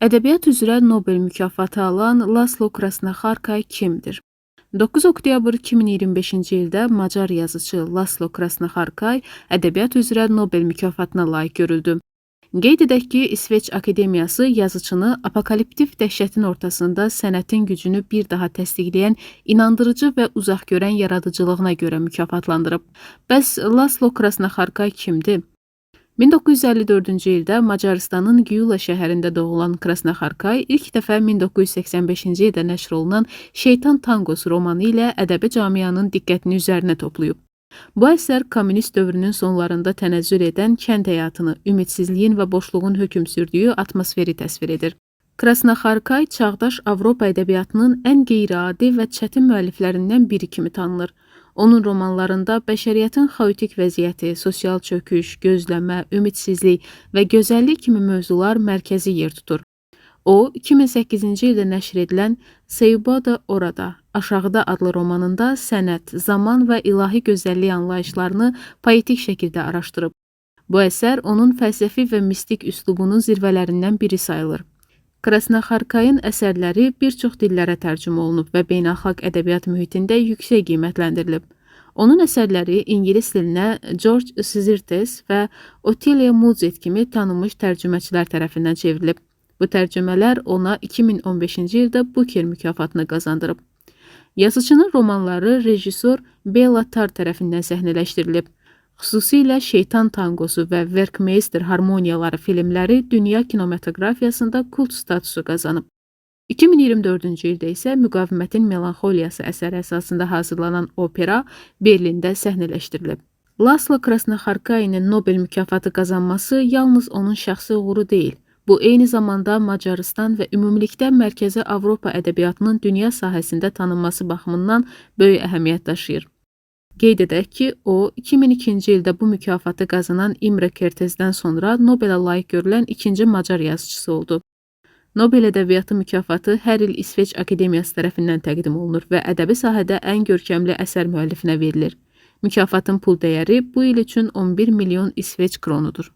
Ədəbiyyat üzrə Nobel mükafatı alan Laszlo Krasnaxarkay kimdir? 9 oktyabr 2025-ci ildə Macar yazıcı Laszlo Krasnaxarkay ədəbiyyat üzrə Nobel mükafatına layiq görüldü. Qeyd edək ki, İsveç Akademiyası yazıçını apokaliptik dəhşətin ortasında sənətin gücünü bir daha təsdiqləyən inandırıcı və uzaqgörən yaradıcılığına görə mükafatlandırıb. Bəs Laszlo Krasnaxarkay kimdir? 1954-cü ildə Macarıstanın Gyula şəhərində doğulan Krasnaxarkay ilk dəfə 1985-ci ildə nəşr olunan Şeytan Tangosu romanı ilə ədəbi camianın diqqətini üzərinə toplayıb. Bu əsər kommunist dövrünün sonlarında tənəzzül edən kənd həyatını, ümidsizliyin və boşluğun hökm sürdüyü atmosferi təsvir edir. Krasnaxarkay çağdaş Avropa ədəbiyyatının ən qeyri-adi və çətin müəlliflərindən biri kimi tanınır. Onun romanlarında bəşəriyyətin xaotik vəziyyəti, sosial çöküş, gözləmə, ümidsizlik və gözəllik kimi mövzular mərkəzi yer tutur. O, 2008-ci ildə nəşr edilən Seyubada Orada, Aşağıda adlı romanında sənət, zaman və ilahi gözəllik anlayışlarını poetik şəkildə araşdırıb. Bu əsər onun fəlsəfi və mistik üslubunun zirvələrindən biri sayılır. Krasnaxarkayın əsərləri bir çox dillərə tərcümə olunub və beynəlxalq ədəbiyyat mühitində yüksək qiymətləndirilib. Onun əsərləri ingilis dilinə George Sizirtes və Otilia Muzet kimi tanınmış tərcüməçilər tərəfindən çevrilib. Bu tərcümələr ona 2015-ci ildə Booker mükafatını qazandırıb. Yazıcının romanları rejissor Bela Tar tərəfindən səhnələşdirilib. Xüsusilə Şeytan Tangosu və Werkmeister harmoniyaları filmləri dünya kinematografiyasında kult statusu qazanıb. 2024-cü ildə isə Müqavimətin Melanxoliyası əsəri əsasında hazırlanan opera Berlində səhnələşdirilib. Laszlo Krasnaxarkayın Nobel mükafatı qazanması yalnız onun şəxsi uğuru deyil. Bu, eyni zamanda Macarıstan və ümumilikdə Mərkəzi Avropa ədəbiyyatının dünya sahəsində tanınması baxımından böyük əhəmiyyət daşıyır. Qeyd edək ki, o, 2002-ci ildə bu mükafatı qazanan İmre Kertészdən sonra Nobelə layiq görülən ikinci Macar yazıçısı oldu. Nobel ədəbiyyatı mükafatı hər il İsveç Akademiyası tərəfindən təqdim olunur və ədəbi sahədə ən görkəmli əsər müəllifinə verilir. Mükafatın pul dəyəri bu il üçün 11 milyon İsveç kronudur.